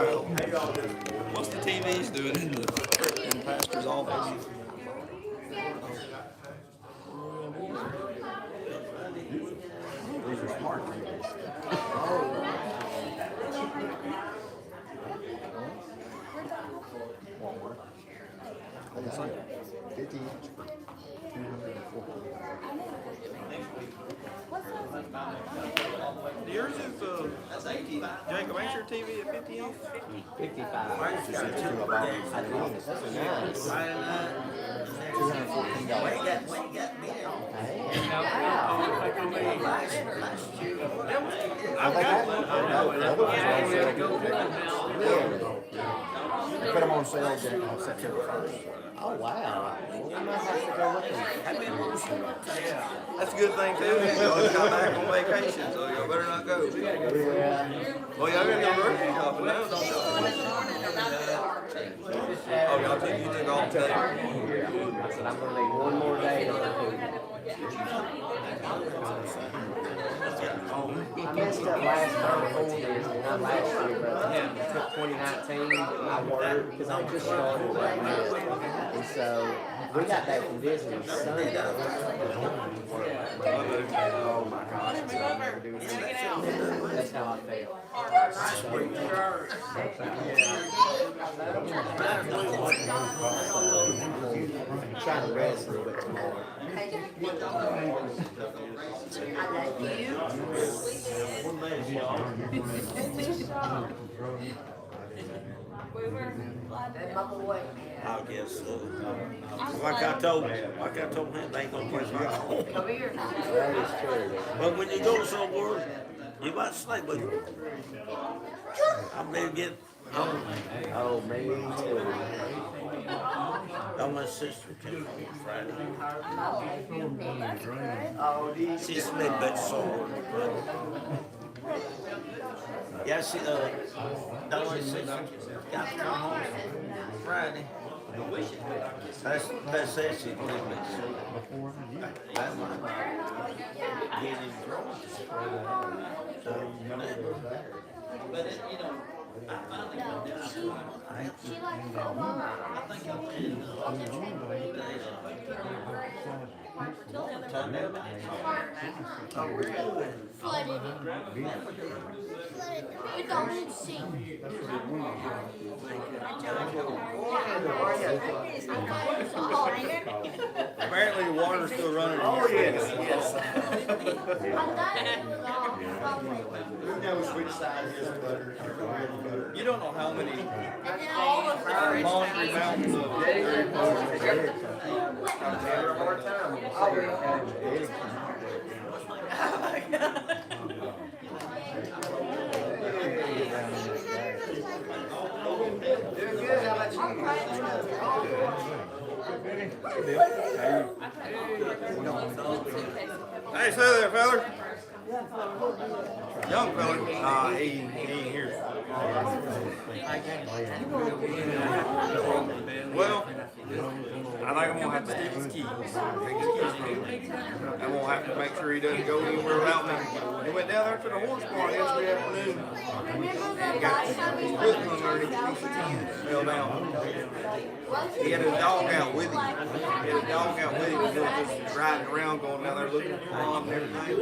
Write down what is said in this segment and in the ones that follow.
What's the TVs doing in the pastor's office? These are smart TVs. Walmart. Like I say, 50 each for $240. Yours is Jacob, ain't your TV at 50 inch? 55. Just sent it to my boss. Nice. $214. Put them on sale on September 1st. Oh, wow. We might have to go look at That's a good thing too. Y'all got back on vacation, so y'all better not go. Well, y'all gonna go grocery shopping now, don't y'all? Oh, you took off today. I said, I'm going to need one more day. He messed up last time before this, not last year, but it took 2019. I worked because I just started that year. And so we got back from Disney Sunday. Oh my gosh, I'll never do it. That's how I felt. I'm trying to rest a little bit tomorrow. I love you. That's my boy. I guess so. Like I told him, they ain't gonna place my home. Come here. That is true. But when you go somewhere, you might stay with him. I'm gonna get home. Oh, me too. My sister came home Friday. Oh, She's a little bit sore. Yeah, she, my sister got to come home Friday. That's it, she's a little bit sore. That might get him drunk. But it, I finally got down to it. she likes to go flooded it. It's all in sea. Apparently the water's still running. Oh, yes. Who knows which side is butter? You don't know how many And then all of the laundry mountains of Hey, say there, fella. Young fella. He ain't here. Well, I think I'm gonna have to steal his keys. Take his keys from him. I'm gonna have to make sure he doesn't go anywhere without me. He went down there to the horse barn yesterday afternoon. He got his foot underneath the piece of tin and fell down. He had a dog out with him. He was just riding around, going down there looking for mom and everything.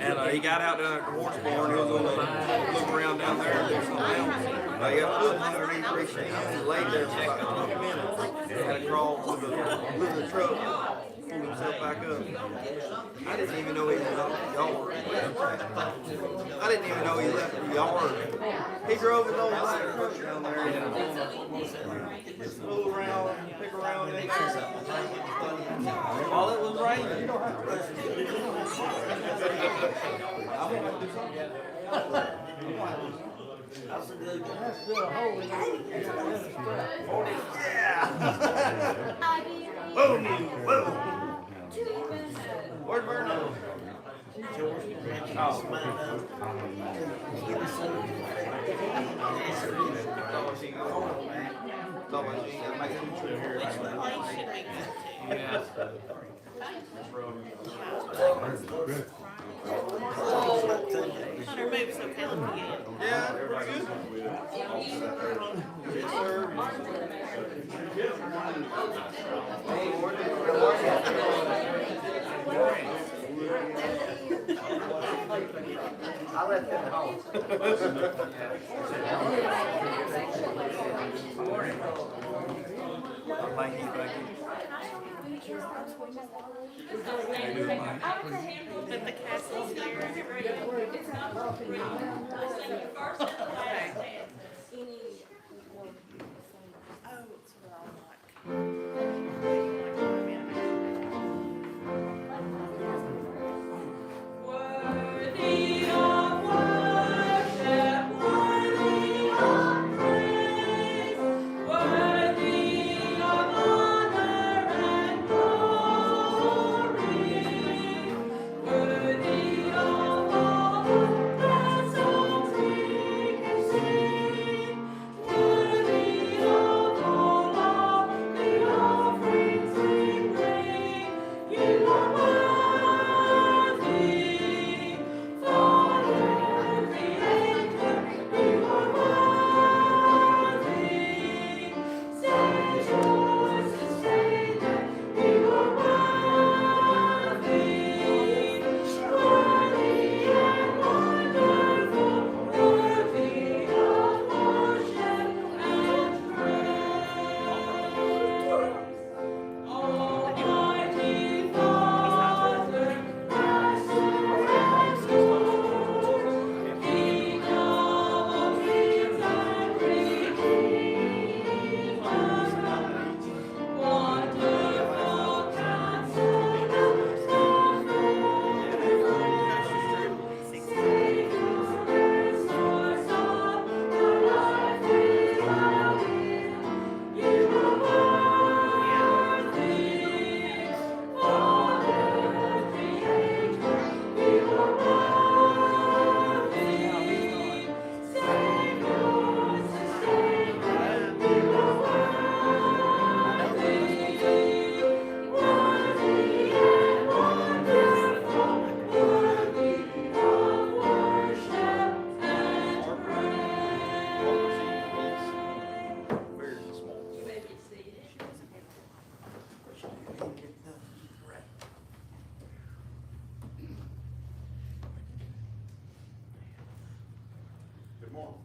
And he got out down at the horse barn. He was going to look around down there and do something else. He got foot underneath the piece of tin and laid there for about 20 minutes. Had to crawl to the truck, pull himself back up. I didn't even know he was out the yard. I didn't even know he left the yard. He drove his old black truck down there and just fool around, pick around in there. While it was raining. I'm gonna have to do something. Yeah! Boom! Boom! Where's Vernon? her move so Caleb can get in. Yeah, pretty good. Yes, sir. I left it at home. Thank you, thank you. But the castle's here. Oh, it's what I like. Worthy of worship, worthy of praise, worthy of honor and glory, worthy of all the songs we can sing, worthy of all of the offerings we bring. You are worthy. Almighty Father, Master and Lord, King of kings and Redeemer, wonderful Counselor, Savior and source of our life is our will. You are worthy, Father, Creator. You are worthy, Savior, Sustainer. You are worthy, worthy and wonderful, worthy of worship and praise. Very small. Good morning.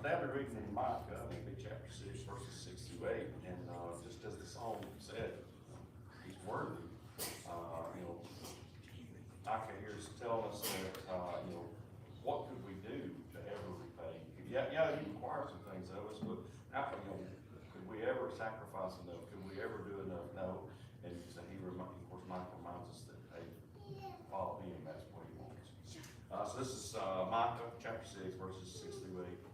Today I'll be reading in Micah, chapter 6, verses 6 through 8, and just as the song said, he's worthy. Micah here is telling us that, what could we do to ever repay him? Yeah, he requires some things of us, but could we ever sacrifice enough? Could we ever do enough? No. And so of course, Micah reminds us that, hey, follow him, that's what he wants. So this is Micah chapter 6, verses 6 through 8.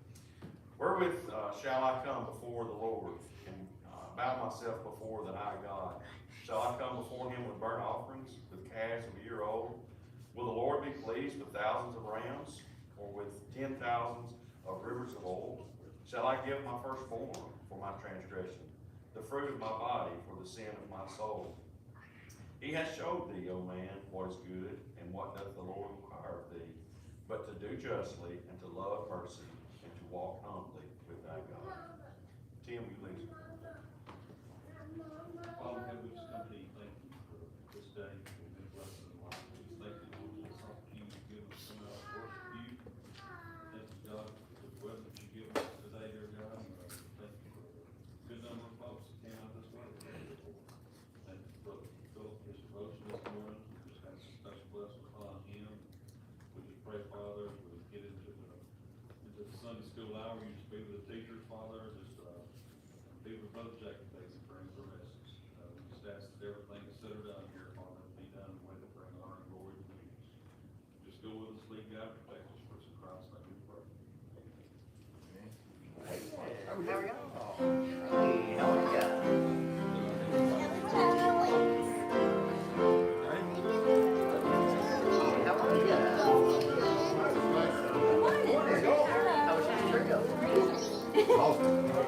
Wherewith shall I come before the Lord, and bow myself before the high God? Shall I come before him with burnt offerings, with calves of a year old? Will the Lord be pleased with thousands of rams, or with 10,000s of rivers of oil? Shall I give my firstborn for my transgression, the fruit of my body for the sin of my soul? He has showed thee, O man, what is good, and what doth the Lord require of thee, but to do justly, and to love mercy, and to walk humbly with thy God. Tim, you lead. Father, God, we just come to you, thank you for this day. We've been blessed in life. We just thank you, Lord, for this opportunity to give us some out to worship you. Thank you, God, for the weather that you give us today, dear God. And thank you for the good number of folks that came out this way. Thank you for Philip, his devotion this morning. We just have a special blessing upon him. We just pray, Father, as we get into the Sunday school hour, you just be with the teachers, Father. Just be with Brother Jacob as he brings the message. We just ask that everything that's said or done here, Father, be done in a way that bring honor and glory to you. Just go with us, lead God, protect us for Christ, like we pray. How are y'all? Hey, how are you? How are you? How was your trip? Austin.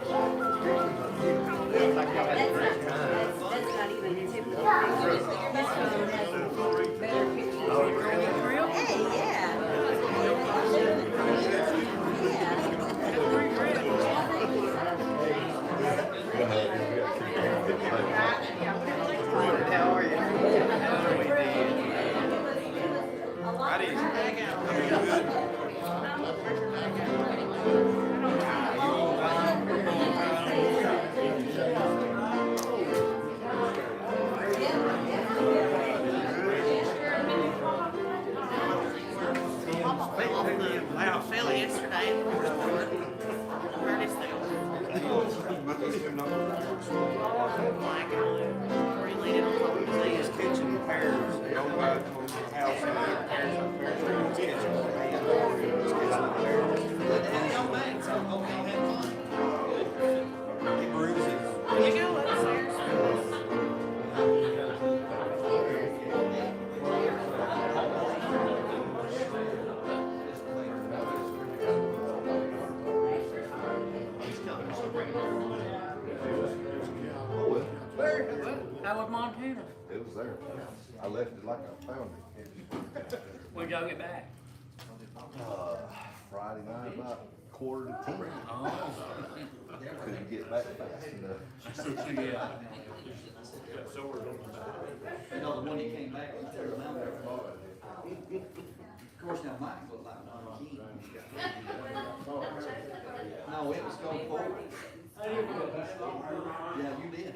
Black and blue, where he laid it on top of his His head. kitchen pears, the old guy told his house, and pears up there, in his kitchen. His kitchen pears. He bruises. When you go upstairs, How was Montana? It was there. I left it like I found it. When y'all get back? Friday night about 9:45. Oh. Couldn't get back fast enough. Yeah. You know, the one that came back, he threw him out there. Of course, now Mike looked like Don King. No, it was going forward. Yeah, you did.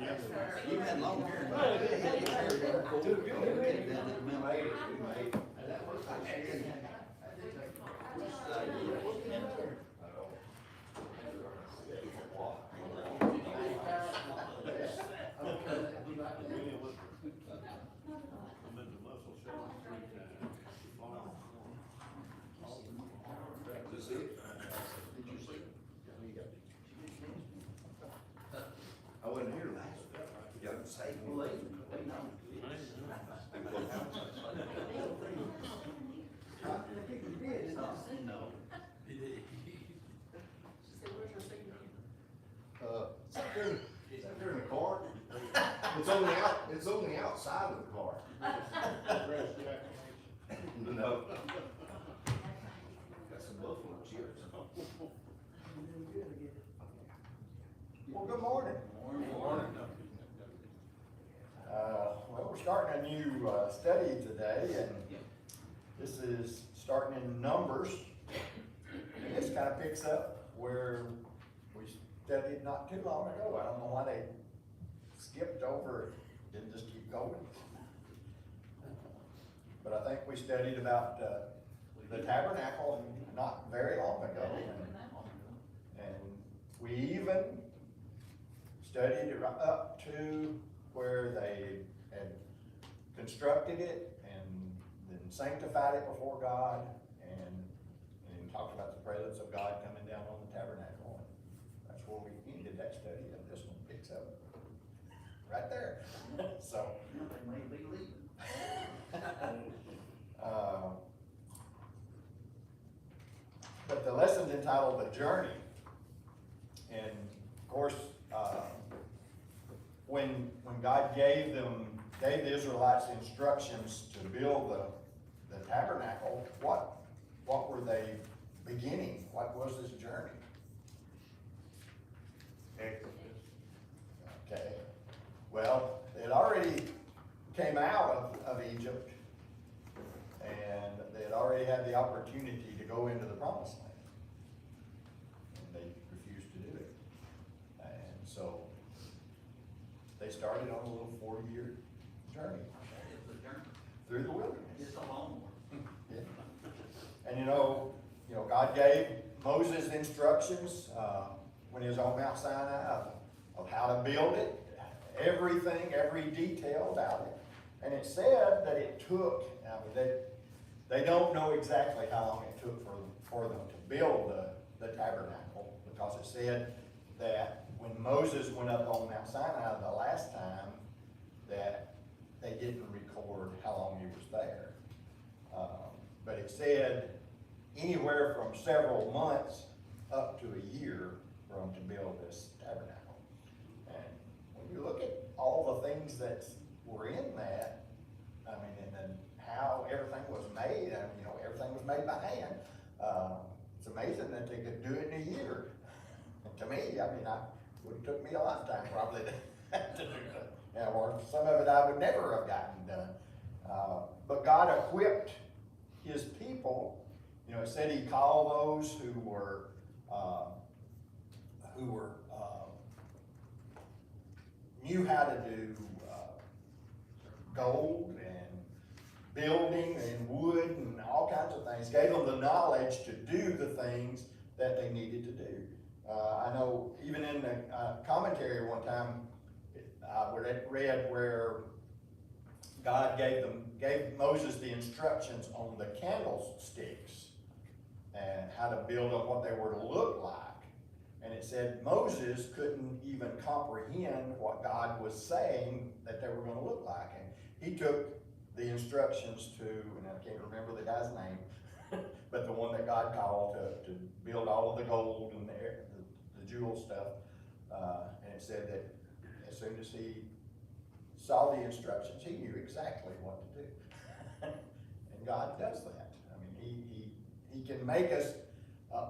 You had long hair. You had your hair going forward. You came down in the middle. I wasn't here last week. Y'all saved me. Is that there in the car? It's on the outside of the car. No. Got some buffalo chips. Well, good morning. Well, we're starting a new study today, and this is starting in Numbers. And this kind of picks up where we studied not too long ago. I don't know why they skipped over it, didn't just keep going. But I think we studied about the tabernacle not very long ago. And we even studied it right up to where they had constructed it and then sanctified it before God and talked about the presence of God coming down on the tabernacle. And that's where we ended that study, and this one picks up right there. So, but the lesson's entitled The Journey. And of course, when God gave the Israelites instructions to build the tabernacle, what were they beginning? What was this journey? Okay. Well, it already came out of Egypt, and they had already had the opportunity to go into the promised land. And they refused to do it. And so they started on a little 40-year journey through the wilderness. It's a long one. Yeah. And you know, God gave Moses instructions when he was on Mount Sinai of how to build it, everything, every detail about it. And it said that it took, they don't know exactly how long it took for them to build the tabernacle, because it said that when Moses went up on Mount Sinai the last time, that they didn't record how long he was there. But it said anywhere from several months up to a year for them to build this tabernacle. And when you look at all the things that were in that, I mean, and then how everything was made, everything was made by hand. It's amazing that they could do it in a year. To me, it would have took me a lifetime probably to do it. Or some of it I would never have gotten done. But God equipped his people. It said he called those who were knew how to do gold and building and wood and all kinds of things. Gave them the knowledge to do the things that they needed to do. I know even in the commentary one time, I read where God gave Moses the instructions on the candlesticks and how to build them, what they were to look like. And it said Moses couldn't even comprehend what God was saying that they were going to look like. And he took the instructions to, and I can't remember the guy's name, but the one that God called to build all of the gold and the jewel stuff. And it said that as soon as he saw the instructions, he knew exactly what to do. And God does that. I mean, he can make us,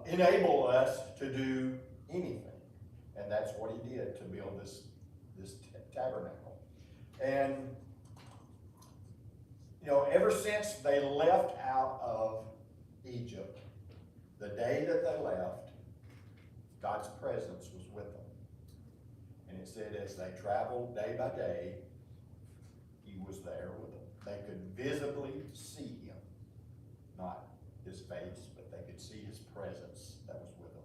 enable us to do anything. And that's what he did to build this tabernacle. And, you know, ever since they left out of Egypt, the day that they left, God's presence was with them. And it said as they traveled day by day, he was there with them. They could visibly see him. Not his face, but they could see his presence that was with them.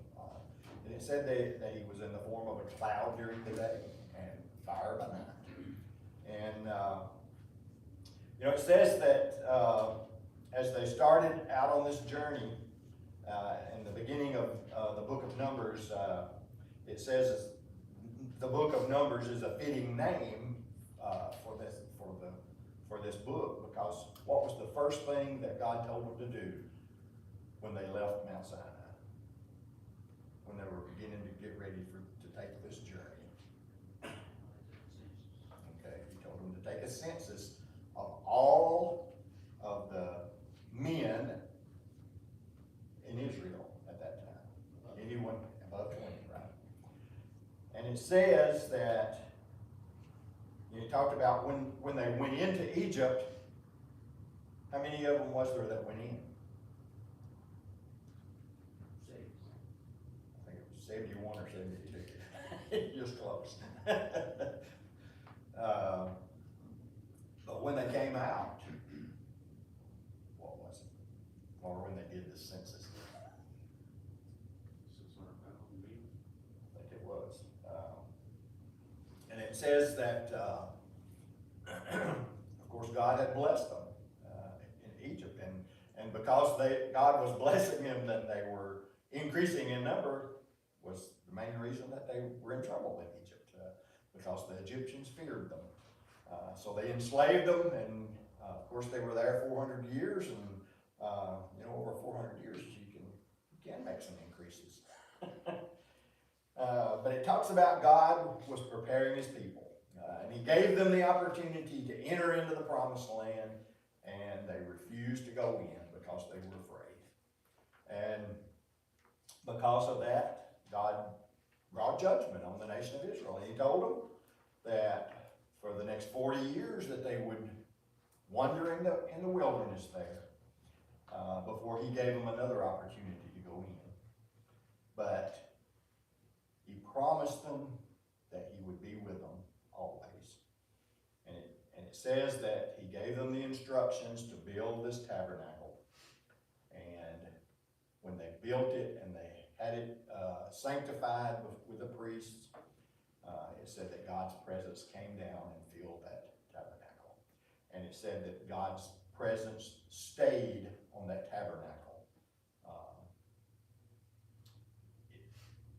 And it said that he was in the form of a cloud during the day and fire by night. And, you know, it says that as they started out on this journey, in the beginning of the book of Numbers, it says the book of Numbers is a fitting name for this book, because what was the first thing that God told them to do when they left Mount Sinai? When they were beginning to get ready to take this journey. Okay, he told them to take a census of all of the men in Israel at that time. Anyone above 20, right? And it says that, you know, he talked about when they went into Egypt, how many of them was there that went in? 71 or 72. Just close. But when they came out, what was it? Or when they did the census? I think it was. And it says that, of course, God had blessed them in Egypt. And because God was blessing them, that they were increasing in number, was the main reason that they were in trouble in Egypt, because the Egyptians feared them. So they enslaved them, and of course they were there 400 years, and you know, over 400 years you can make some increases. But it talks about God was preparing his people, and he gave them the opportunity to enter into the promised land, and they refused to go in because they were afraid. And because of that, God brought judgment on the nation of Israel. And he told them that for the next 40 years that they would wander in the wilderness there before he gave them another opportunity to go in. But he promised them that he would be with them always. And it says that he gave them the instructions to build this tabernacle. And when they built it and they had it sanctified with the priests, it said that God's presence came down and filled that tabernacle. And it said that God's presence stayed on that tabernacle.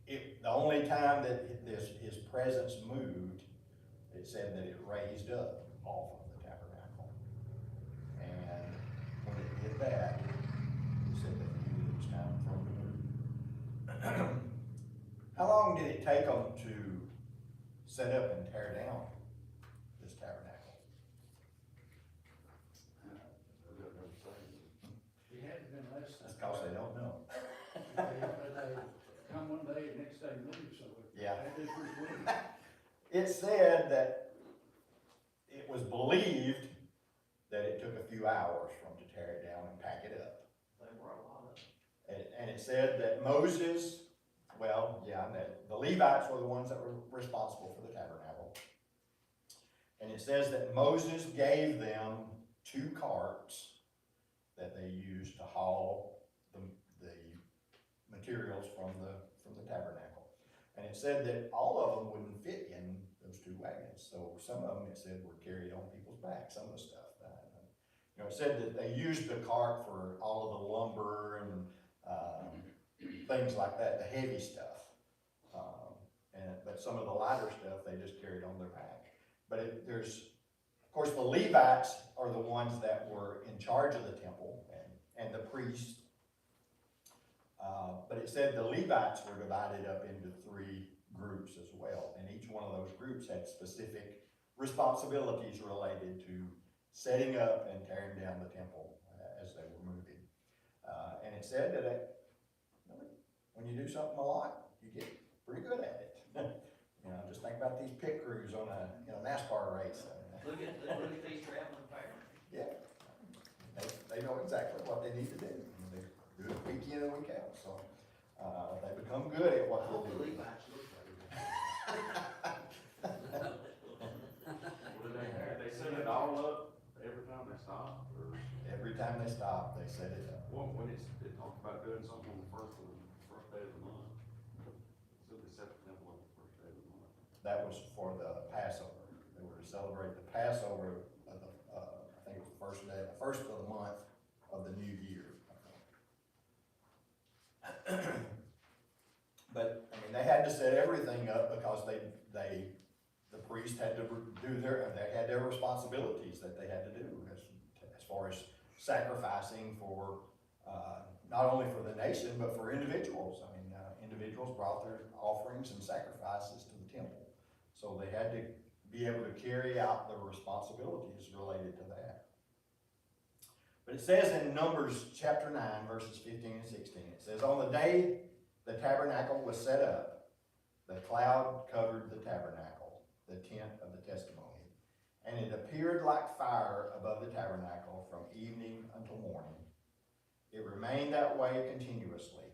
The only time that his presence moved, it said that it raised up off of the tabernacle. And when it did that, it said that he knew it was time for him to move. How long did it take them to set up and tear down this tabernacle? It had been less than. That's because they don't know. They come one day and next day leave, so. Yeah. They did pretty quick. It said that it was believed that it took a few hours for them to tear it down and pack it up. They were a lot of. And it said that Moses, well, yeah, and that the Levites were the ones that were responsible for the tabernacle. And it says that Moses gave them 2 carts that they used to haul the materials from the tabernacle. And it said that all of them wouldn't fit in those two wagons. So some of them, it said, were carried on people's backs, some of the stuff. You know, it said that they used the cart for all of the lumber and things like that, the heavy stuff. But some of the lighter stuff, they just carried on their back. But there's, of course, the Levites are the ones that were in charge of the temple and the priests. But it said the Levites were divided up into 3 groups as well. And each one of those groups had specific responsibilities related to setting up and tearing down the temple as they were moving. And it said that when you do something a lot, you get pretty good at it. You know, just think about these pit crews on a NASCAR race. Look at these traveling fires. Yeah, they know exactly what they need to do. They do it week in and week out, so they become good at what they do. They set it all up every time they stop, or? Every time they stop, they set it up. Well, when it talked about doing something on the first day of the month, so they set the temple on the first day of the month. That was for the Passover. They were to celebrate the Passover of the, I think it was the first of the month of the new year. But, I mean, they had to set everything up because the priest had to they had their responsibilities that they had to do as far as sacrificing for, not only for the nation, but for individuals. I mean, individuals brought their offerings and sacrifices to the temple. So they had to be able to carry out the responsibilities related to that. But it says in Numbers chapter 9, verses 15 and 16, it says, on the day the tabernacle was set up, the cloud covered the tabernacle, the tent of the testimony, and it appeared like fire above the tabernacle from evening until morning. It remained that way continuously.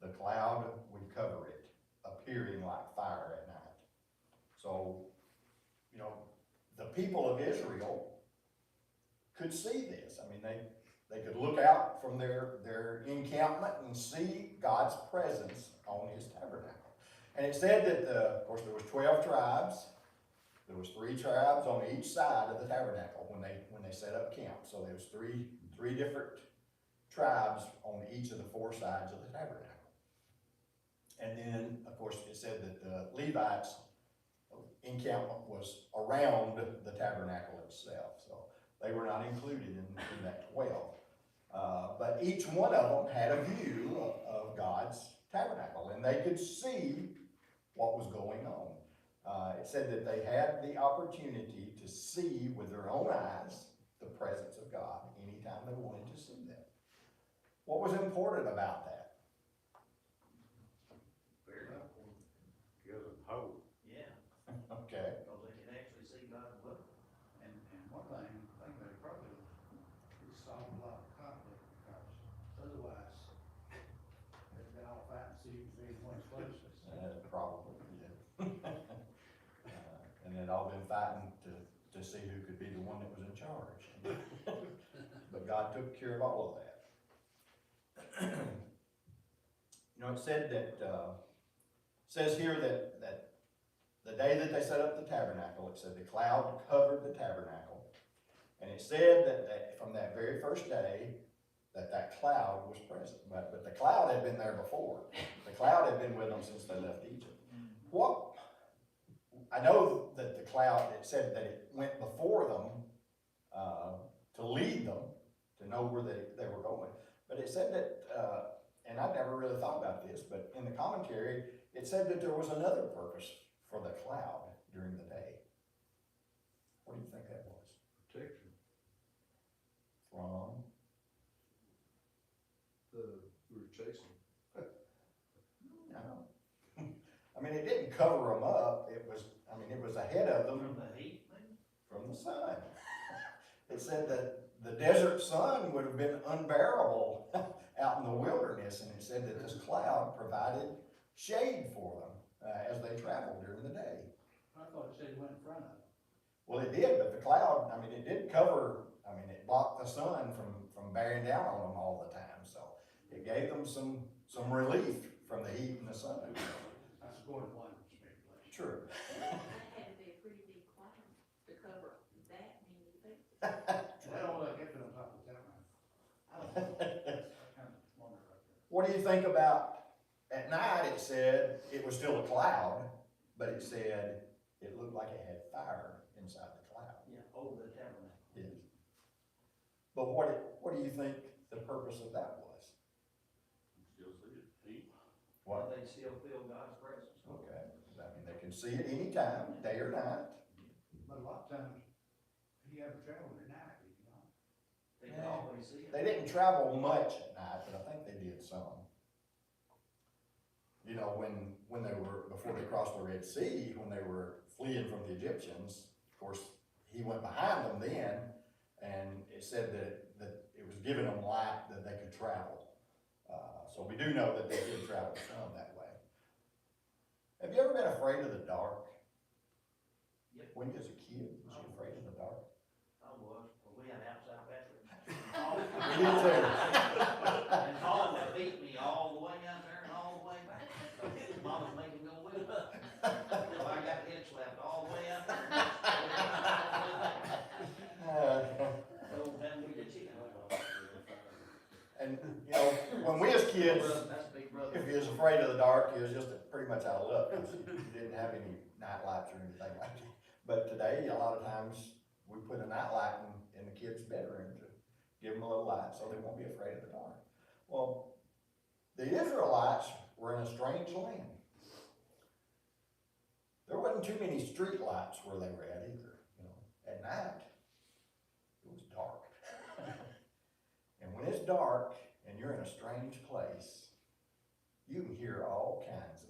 The cloud would cover it, appearing like fire at night. So, you know, the people of Israel could see this. I mean, they could look out from their encampment and see God's presence on his tabernacle. And it said that, of course, there was 12 tribes. There was 3 tribes on each side of the tabernacle when they set up camp. So there was three different tribes on each of the 4 sides of the tabernacle. And then, of course, it said that the Levites' encampment was around the tabernacle itself. So they were not included in that 12. But each one of them had a view of God's tabernacle, and they could see what was going on. It said that they had the opportunity to see with their own eyes the presence of God anytime they wanted to see that. What was important about that? Give them hope. Yeah, Okay. because they can actually see God above them. And one thing that probably would solve a lot of conflict, because otherwise, they'd all fight and see who's in one's closest. Probably, yeah. And they'd all been fighting to see who could be the one that was in charge. But God took care of all of that. You know, it said that, says here that the day that they set up the tabernacle, it said the cloud covered the tabernacle. And it said that from that very first day, that cloud was present. But the cloud had been there before. The cloud had been with them since they left Egypt. I know that the cloud, it said that it went before them to lead them, to know where they were going. But it said that, and I never really thought about this, but in the commentary, it said that there was another purpose for the cloud during the day. What do you think that was? Protection. From? We were chasing. No. I mean, it didn't cover them up. It was ahead of them. From the heat, maybe? From the sun. It said that the desert sun would have been unbearable out in the wilderness, and it said that this cloud provided shade for them as they traveled during the day. I thought it said it went in front of them. Well, it did, but the cloud, I mean, it did cover, I mean, it blocked the sun from bearing down on them all the time, so it gave them some relief from the heat and the sun. going to one speculation. True. That had to be a pretty big cloud to cover that many people. Well, I get to the top of the town. I don't know. I kind of wonder right there. What do you think about, at night it said it was still a cloud, but it said it looked like it had fire inside the cloud. Yeah, over the tabernacle. Yes. But what do you think the purpose of that was? Still see it, heat. What? They still feel God's presence. Okay, I mean, they can see it anytime, day or night. But a lot of times, he ever traveled at night, you know? They can always see it. They didn't travel much at night, but I think they did some. You know, when they were, before they crossed the Red Sea, when they were fleeing from the Egyptians, of course, he went behind them then, and it said that it was giving them light that they could travel. So we do know that they did travel some that way. Have you ever been afraid of the dark? Yep. When you was a kid, was you afraid of the dark? I was, well, we had outside bathrooms. We did too. And Paul would beat me all the way out there and all the way back. Mom was making me go with her. So I got head slapped all the way out there. The old time we did chicken. And, you know, when we as kids, That's big brother. if you was afraid of the dark, you was just pretty much out of luck, because you didn't have any night lights or anything like that. But today, a lot of times, we put a night light in the kids' bedroom to give them a little light, so they won't be afraid of the dark. Well, the Israelites were in a strange land. There wasn't too many street lights where they were at either, you know. At night, it was dark. And when it's dark and you're in a strange place, you can hear all kinds of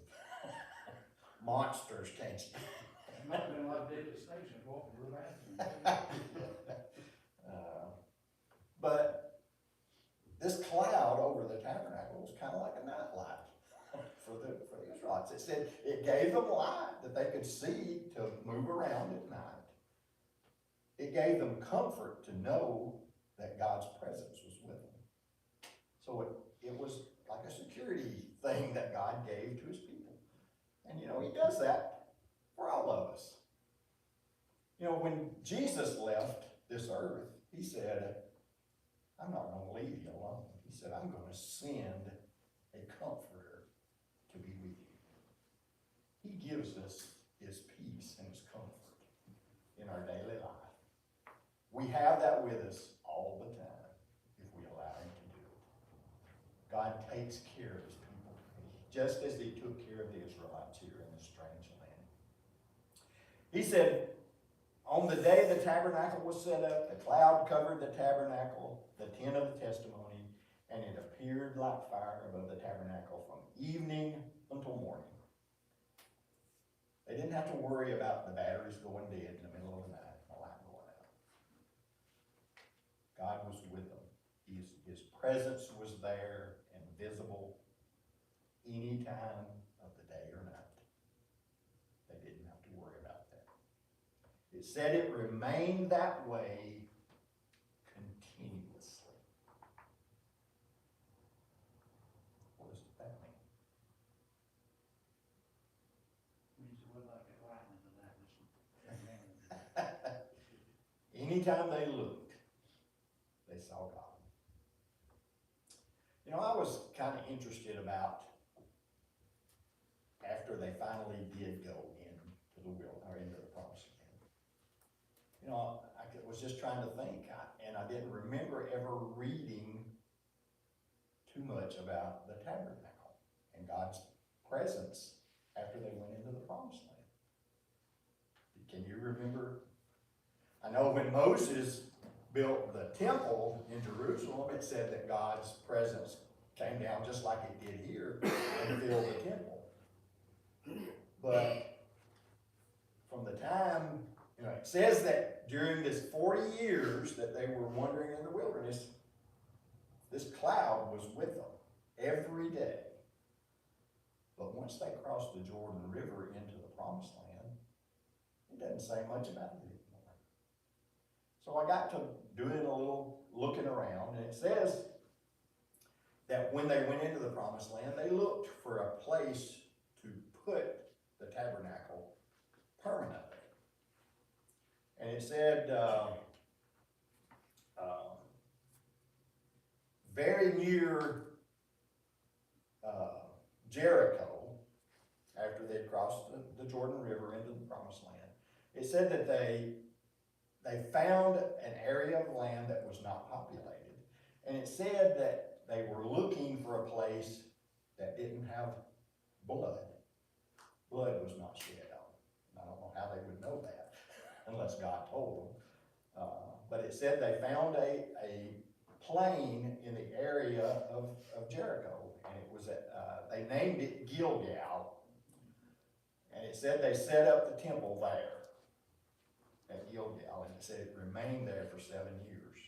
monsters, can't you? There might have been a lot of dead stations walking through that. But this cloud over the tabernacle was kind of like a night light for the Israelites. It said it gave them light that they could see to move around at night. It gave them comfort to know that God's presence was with them. So it was like a security thing that God gave to his people. And you know, he does that for all of us. You know, when Jesus left this earth, he said, I'm not going to leave you alone. He said, I'm going to send a comforter to be with you. He gives us his peace and his comfort in our daily life. We have that with us all the time if we allow him to do it. God takes care of his people, just as he took care of the Israelites here in this strange land. He said, on the day the tabernacle was set up, the cloud covered the tabernacle, the tent of the testimony, and it appeared like fire above the tabernacle from evening until morning. They didn't have to worry about the batteries going dead in the middle of the night, the light going out. God was with them. His presence was there and visible any time of the day or night. They didn't have to worry about that. It said it remained that way continuously. What does that mean? Means it wasn't like a lightning in the night. Anytime they looked, they saw God. You know, I was kind of interested about after they finally did go into the wilderness, or into the promised land. You know, I was just trying to think, and I didn't remember ever reading too much about the tabernacle and God's presence after they went into the promised land. Can you remember? I know when Moses built the temple in Jerusalem, it said that God's presence came down just like it did here and filled the temple. But from the time, you know, it says that during this 40 years that they were wandering in the wilderness, this cloud was with them every day. But once they crossed the Jordan River into the promised land, it doesn't say much about it anymore. So I got to doing a little looking around, and it says that when they went into the promised land, they looked for a place to put the tabernacle permanently. And it said, very near Jericho, after they'd crossed the Jordan River into the Promised Land, it said that they found an area of land that was not populated. And it said that they were looking for a place that didn't have blood. Blood was not shed on. I don't know how they would know that unless God told them. But it said they found a plain in the area of Jericho, and it was they named it Gilgal, and it said they set up the temple there at Gilgal, and it said it remained there for 7 years.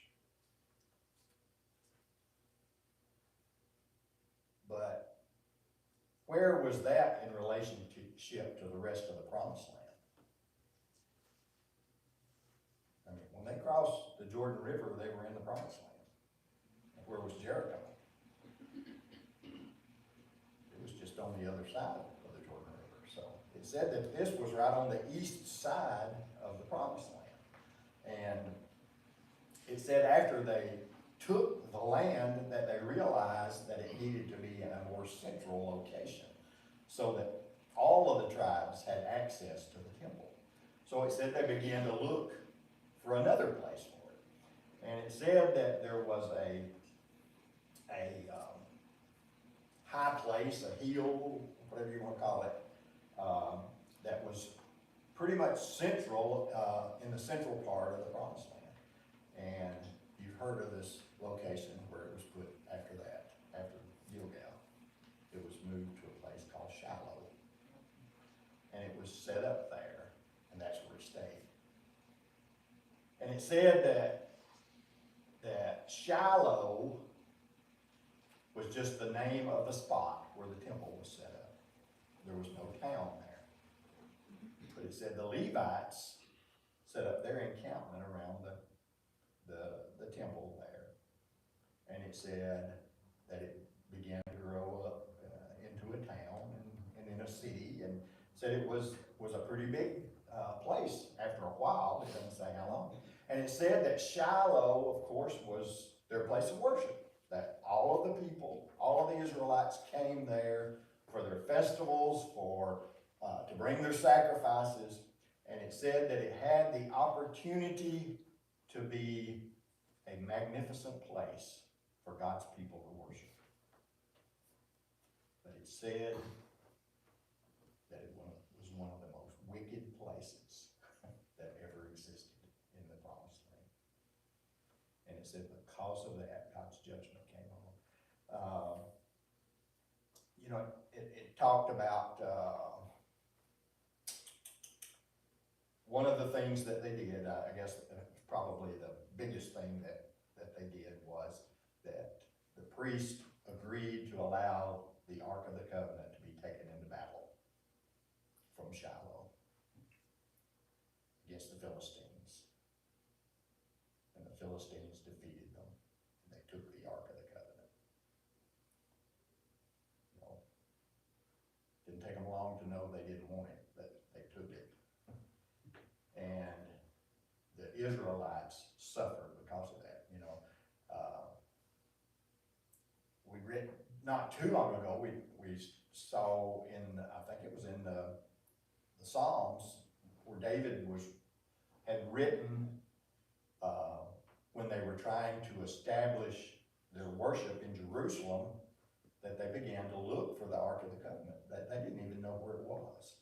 But where was that in relationship to the rest of the Promised Land? I mean, when they crossed the Jordan River, they were in the Promised Land. Where was Jericho? It was just on the other side of the Jordan River. So it said that this was right on the east side of the Promised Land. And it said after they took the land that they realized that it needed to be in a more central location so that all of the tribes had access to the temple. So it said they began to look for another place for it. And it said that there was a high place, a hill, whatever you want to call it, that was pretty much central, in the central part of the Promised Land. And you've heard of this location where it was put after that, after Gilgal. It was moved to a place called Shiloh. And it was set up there, and that's where it stayed. And it said that Shiloh was just the name of the spot where the temple was set up. There was no town there. But it said the Levites set up their encampment around the temple there. And it said that it began to grow up into a town and in a city, and said it was a pretty big place after a while. It doesn't say how long. And it said that Shiloh, of course, was their place of worship. That all of the people, all of the Israelites came there for their festivals, to bring their sacrifices. And it said that it had the opportunity to be a magnificent place for God's people to worship. But it said that it was one of the most wicked places that ever existed in the Promised Land. And it said because of that, God's judgment came on. It talked about one of the things that they did, I guess probably the biggest thing that they did was that the priest agreed to allow the Ark of the Covenant to be taken into battle from Shiloh against the Philistines. And the Philistines defeated them. And they took the Ark of the Covenant. Didn't take them long to know they didn't want it, but they took it. And the Israelites suffered because of that. We read not too long ago, we saw I think it was in the Psalms, where David had written when they were trying to establish their worship in Jerusalem, that they began to look for the Ark of the Covenant. That they didn't even know where it was.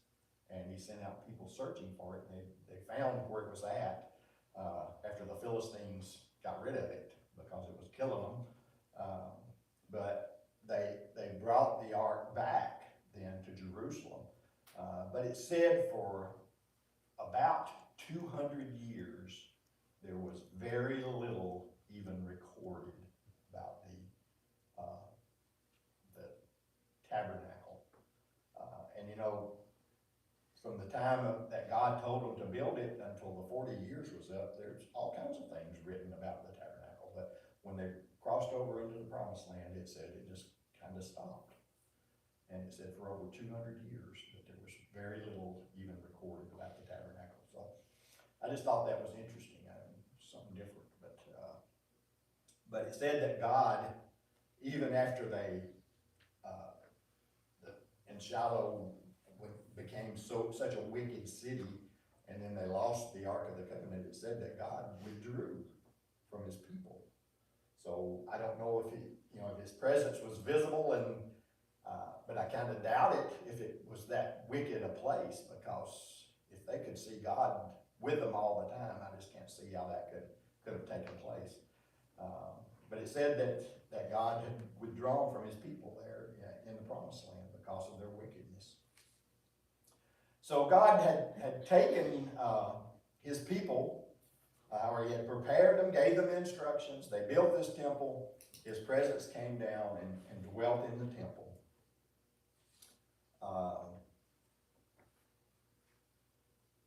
And he sent out people searching for it, and they found where it was at after the Philistines got rid of it because it was killing them. But they brought the Ark back then to Jerusalem. But it said for about 200 years, there was very little even recorded about the tabernacle. From the time that God told them to build it until the 40 years was up, there's all kinds of things written about the tabernacle. But when they crossed over into the Promised Land, it said it just kind of stopped. And it said for over 200 years that there was very little even recorded about the tabernacle. So I just thought that was interesting, something different. But it said that God, even after and Shiloh became such a wicked city, and then they lost the Ark of the Covenant, it said that God withdrew from his people. So I don't know if his presence was visible, but I kind of doubt it if it was that wicked a place, because if they could see God with them all the time, I just can't see how that could have taken place. But it said that God had withdrawn from his people there in the Promised Land because of their wickedness. So God had taken his people, or he had prepared them, gave them instructions. They built this temple. His presence came down and dwelt in the temple.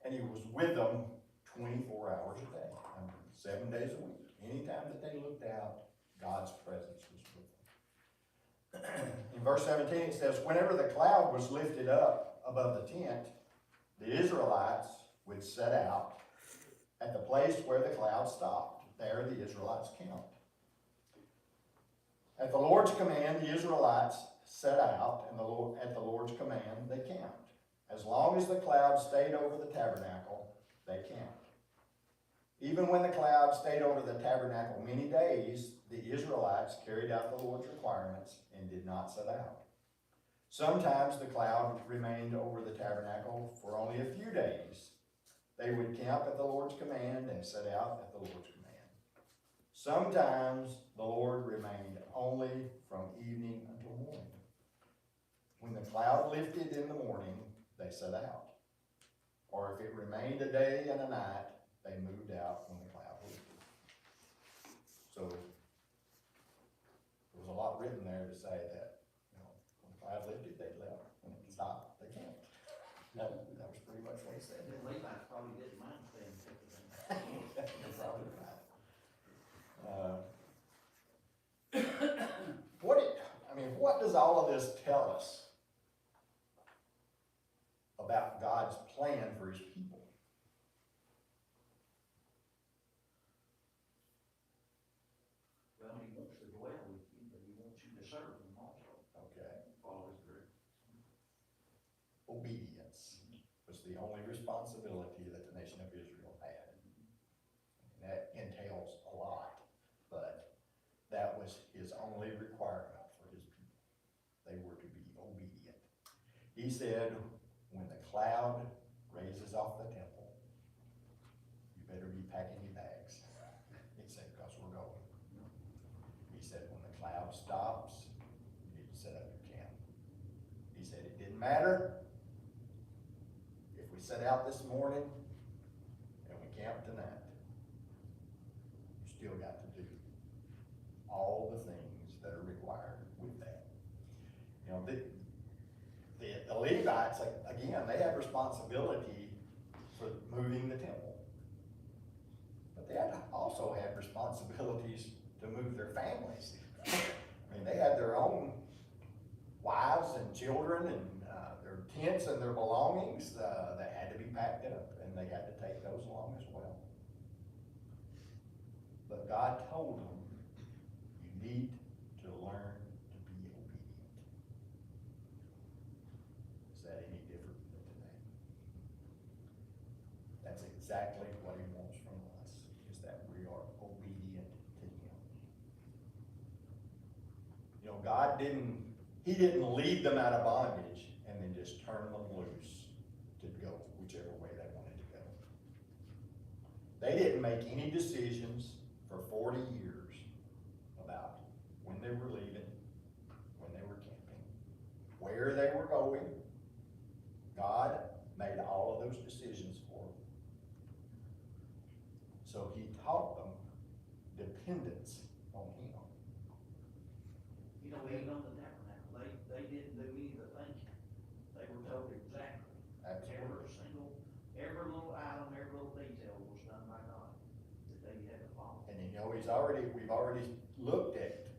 And he was with them 24 hours a day, 7 days a week. Anytime that they looked out, God's presence was with them. In verse 17 it says, whenever the cloud was lifted up above the tent, the Israelites would set out at the place where the cloud stopped. There the Israelites camped. At the Lord's command, the Israelites set out, and at the Lord's command, they camped. As long as the cloud stayed over the tabernacle, they camped. Even when the cloud stayed over the tabernacle many days, the Israelites carried out the Lord's requirements and did not set out. Sometimes the cloud remained over the tabernacle for only a few days. They would camp at the Lord's command and set out at the Lord's command. Sometimes the Lord remained only from evening until morning. When the cloud lifted in the morning, they set out. Or if it remained a day and a night, they moved out when the cloud lifted. So there was a lot written there to say that, when the cloud lifted, they left. When it stopped, they camped. That was pretty much what he said. The Levites probably didn't mind staying sick of them. You're probably right. What does all of this tell us about God's plan for his people? Well, he wants to dwell with you, but he wants you to serve him also. Okay. Follow his directions. Obedience was the only responsibility that the nation of Israel had. And that entails a lot, but that was his only requirement for his people. They were to be obedient. He said, when the cloud raises off the temple, you better be packing your bags. He said, because we're going. He said, when the cloud stops, you need to set up your camp. He said, it didn't matter if we set out this morning and we camp tonight. You still got to do all the things that are required with that. The Levites, again, they had responsibility for moving the temple. But they also had responsibilities to move their families. They had their own wives and children and their tents and their belongings that had to be packed up, and they had to take those along as well. But God told them, you need to learn to be obedient. Is that any different than today? That's exactly what he wants from us, is that we are obedient to him. God didn't lead them out of bondage and then just turn them loose to go whichever way they wanted to go. They didn't make any decisions for 40 years about when they were leaving, when they were camping, where they were going. God made all of those decisions for them. So he taught them dependence on him. Even on the tabernacle, they didn't do any of the thinking. They were told exactly. Absolutely. Every little item, every little detail was done by God that they had to follow. And we've already looked at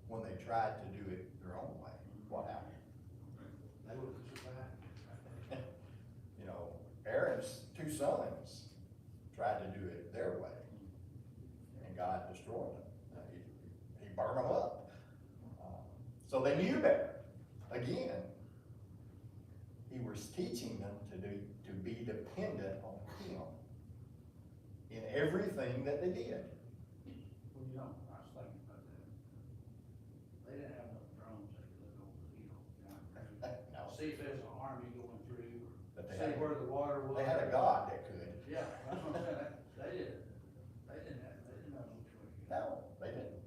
when they tried to do it their own way. What happened? They would have survived. sons tried to do it their way, and God destroyed them. He burned them up. So they knew better. Again, he was teaching them to be dependent on him in everything that they did. Well, you know, I was thinking about that. They didn't have enough drones they could look over the hill, you know. No. See if there's an army going through, But or they see had, where the water was. they had a God that could. Yeah, that's what I'm saying, they didn't know which way to go. No, they didn't.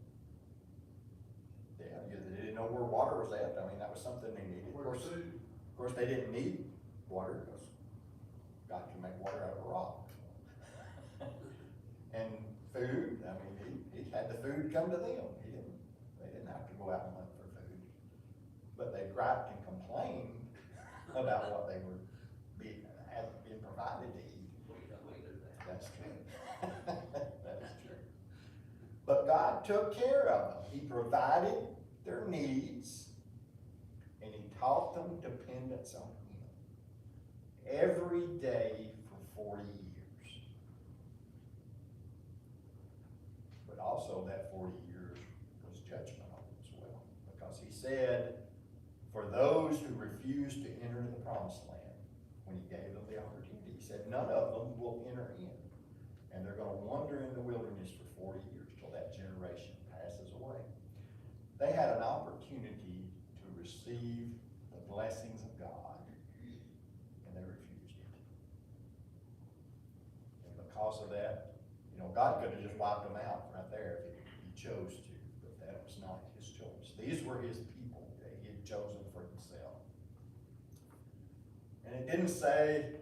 Yeah, they didn't know where water was at. I mean, that was something they needed. Where's food? Of course, they didn't need water because God can make water out of a rock. And food, I mean, he had the food come to them. They didn't have to go out and hunt for food. But they griped and complained about what they were had been provided to eat. That's true. That is true. But God took care of them. He provided their needs, and he taught them dependence on him every day for 40 years. But also that 40 years was judgment on them as well, because he said, for those who refused to enter the promised land, when he gave them the opportunity, he said none of them will enter in. And they're going to wander in the wilderness for 40 years till that generation passes away. They had an opportunity to receive the blessings of God, and they refused it. And because of that, you know, God could have just wiped them out right there if he chose to, but that was not his choice. These were his people that he had chosen for himself. And it didn't say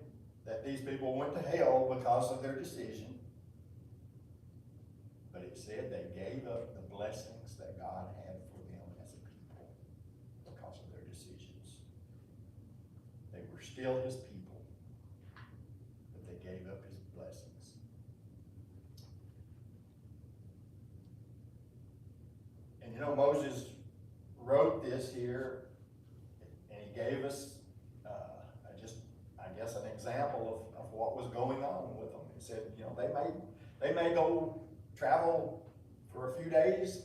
that these people went to hell because of their decision, but it said they gave up the blessings that God had for them as a people because of their decisions. They were still his people, but they gave up his blessings. And you know, Moses wrote this here, and he gave us an example of what was going on with them. He said, you know, they may go travel for a few days,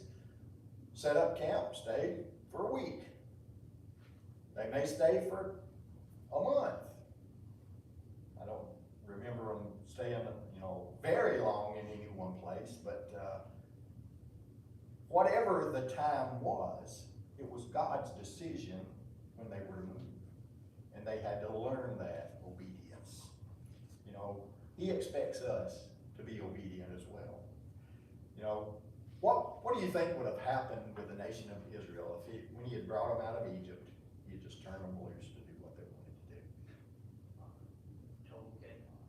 set up camp, stay for a week. They may stay for a month. I don't remember them staying, you know, very long in any one place, but whatever the time was, it was God's decision when they were to move. And they had to learn that obedience. You know, he expects us to be obedient as well. You know, what do you think would have happened with the nation of Israel if when he had brought them out of Egypt, he had just turned them loose to do what they wanted to do? Total chaos.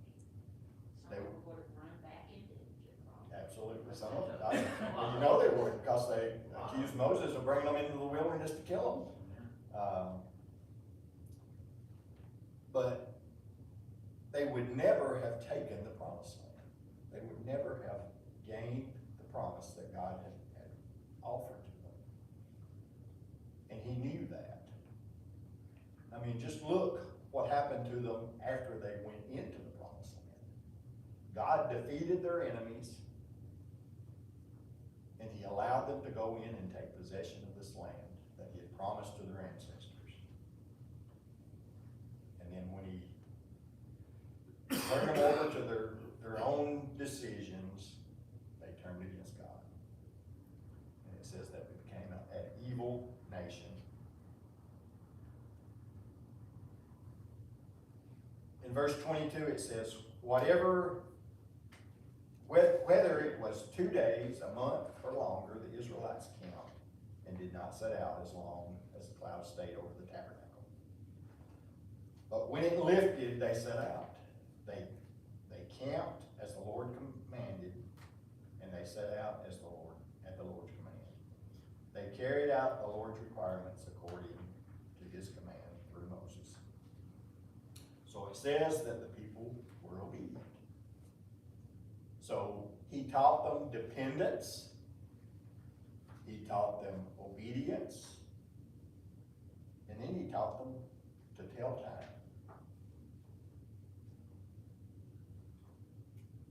Some of them would have run back into Egypt, probably. Absolutely. Some of them, you know they would, because they accused Moses of bringing them into the wilderness to kill them. But they would never have taken the promised land. They would never have gained the promise that God had offered to them. And he knew that. I mean, just look what happened to them after they went into the promised land. God defeated their enemies, and he allowed them to go in and take possession of this land that he had promised to their ancestors. And then when he turned them over to their own decisions, they turned against God. And it says that we became an evil nation. In verse 22 it says, whether it was 2 days, a month, or longer, the Israelites camped and did not set out as long as the cloud stayed over the tabernacle. But when it lifted, they set out. They camped as the Lord commanded, and they set out at the Lord's command. They carried out the Lord's requirements according to his command through Moses. So it says that the people were obedient. So he taught them dependence. He taught them obedience. And then he taught them to tell time.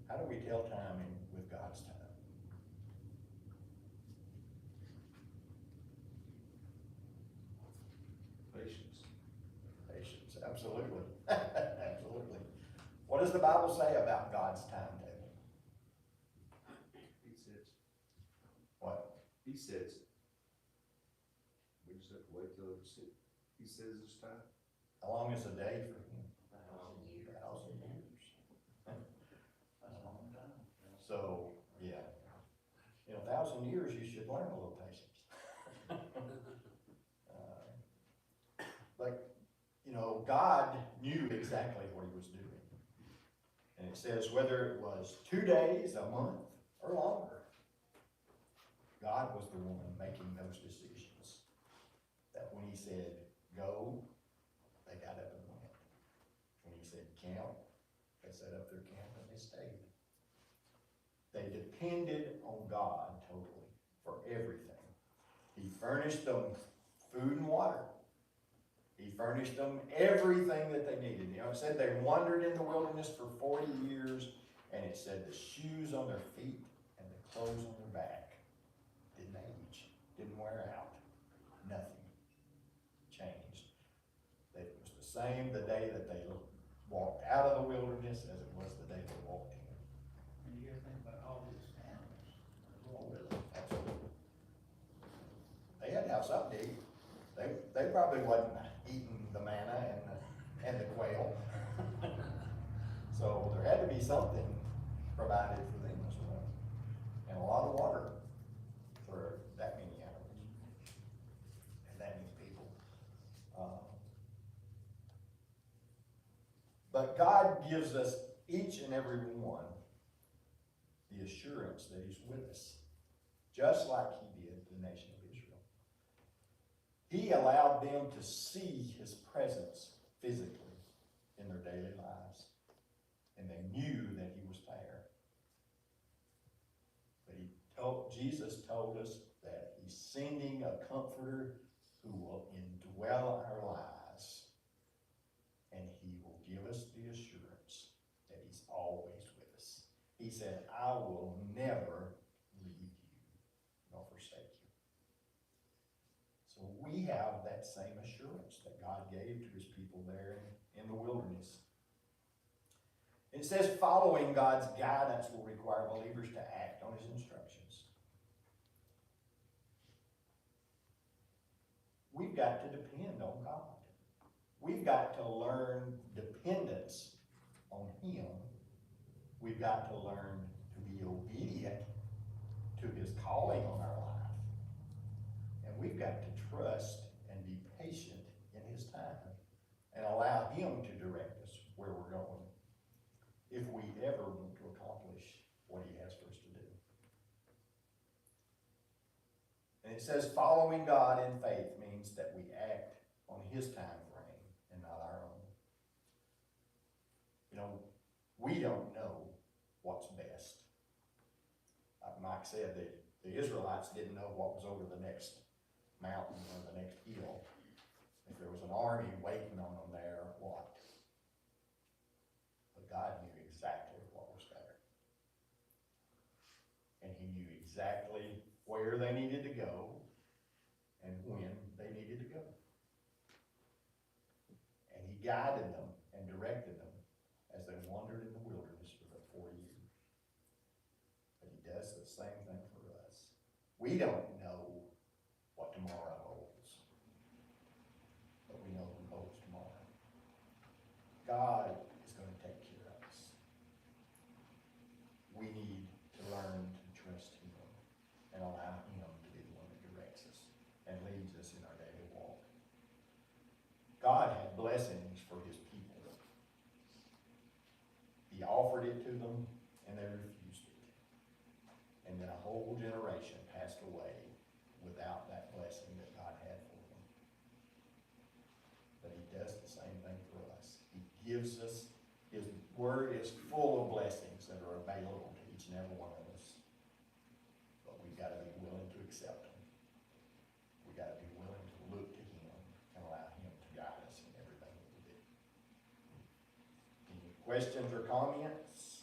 How do we tell time with God's time? Patience. Patience, absolutely. Absolutely. What does the Bible say about God's timetable? He sits. What? He sits. We just have to wait till he says it's time. How long is a day for him? 1,000 years. 1,000 years. That's a long time. So, yeah. In 1,000 years, you should learn a little patience. But, you know, God knew exactly what he was doing. And it says whether it was 2 days, a month, or longer, God was the one making those decisions. That when he said, go, they got up and went. When he said, camp, they set up their camp and they stayed. They depended on God totally for everything. He furnished them food and water. He furnished them everything that they needed. You know, it said they wandered in the wilderness for 40 years, and it said the shoes on their feet and the clothes on their back didn't age, didn't wear out. Nothing changed. It was the same the day that they walked out of the wilderness as it was the day they walked in. And you gotta think about all these animals. Oh, really? Absolutely. They had to have something to eat. They probably wasn't eating the manna and the quail. So there had to be something provided for them as well. And a lot of water for that many animals and that many people. But God gives us, each and every one, the assurance that he's with us, just like he did the nation of Israel. He allowed them to see his presence physically in their daily lives, and they knew that he was there. But Jesus told us that he's sending a comforter who will indwell our lives, and he will give us the assurance that he's always with us. He said, I will never leave you nor forsake you. So we have that same assurance that God gave to his people there in the wilderness. It says following God's guidance will require believers to act on his instructions. We've got to depend on God. We've got to learn dependence on him. We've got to learn to be obedient to his calling on our life. And we've got to trust and be patient in his time and allow him to direct us where we're going if we ever want to accomplish what he has for us to do. And it says following God in faith means that we act on his time frame and not our own. You know, we don't know what's best. Like Mike said, the Israelites didn't know what was over the next mountain or the next hill. If there was an army waiting on them there, what? But God knew exactly what was there. And he knew exactly where they needed to go and when they needed to go. And he guided them and directed them as they wandered in the wilderness for the 4 years. But he does the same thing for us. We don't know what tomorrow holds, but we know who holds tomorrow. God is going to take care of us. We need to learn to trust him and allow him to be the one that directs us and leads us in our daily walk. God had blessings for his people. He offered it to them, and they refused it. And then a whole generation passed away without that blessing that God had for them. But he does the same thing for us. He gives us, his word is full of blessings that are available to each and every one of us. But we've got to be willing to accept them. We've got to be willing to look to him and allow him to guide us in everything that we do. Any questions or comments?